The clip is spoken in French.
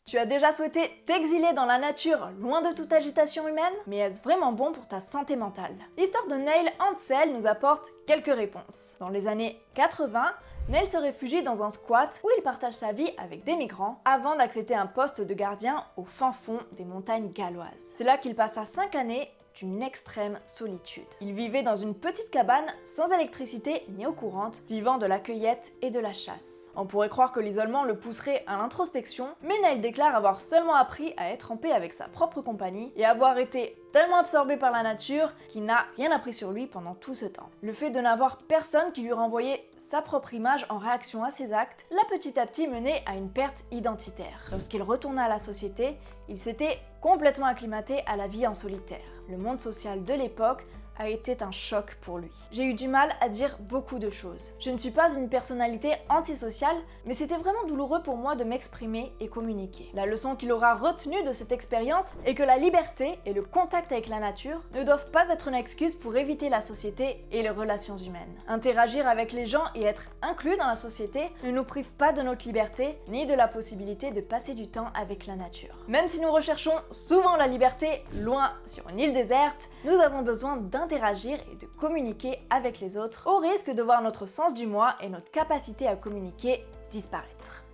Tu as déjà souhaité t'exiler dans la nature, loin de toute agitation humaine? Mais est-ce vraiment bon pour ta santé mentale? L'histoire de Neil Ansel nous apporte quelques réponses. Dans les années 80, Neil se réfugie dans un squat où il partage sa vie avec des migrants avant d'accepter un poste de gardien au fin fond des montagnes galloises. C'est là qu'il passa 5 années d'une extrême solitude. Il vivait dans une petite cabane sans électricité ni eau courante, vivant de la cueillette et de la chasse. On pourrait croire que l'isolement le pousserait à l'introspection, mais Neil déclare avoir seulement appris à être en paix avec sa propre compagnie et avoir été tellement absorbé par la nature qu'il n'a rien appris sur lui pendant tout ce temps. Le fait de n'avoir personne qui lui renvoyait sa propre image en réaction à ses actes l'a petit à petit mené à une perte identitaire. Lorsqu'il retourna à la société, il s'était complètement acclimaté à la vie en solitaire. Le monde social de l'époque a été un choc pour lui. J'ai eu du mal à dire beaucoup de choses. Je ne suis pas une personnalité antisociale, mais c'était vraiment douloureux pour moi de m'exprimer et communiquer. La leçon qu'il aura retenue de cette expérience est que la liberté et le contact avec la nature ne doivent pas être une excuse pour éviter la société et les relations humaines. Interagir avec les gens et être inclus dans la société ne nous prive pas de notre liberté, ni de la possibilité de passer du temps avec la nature. Même si nous recherchons souvent la liberté loin sur une île déserte, nous avons besoin d'interagir et de communiquer avec les autres, au risque de voir notre sens du moi et notre capacité à communiquer disparaître.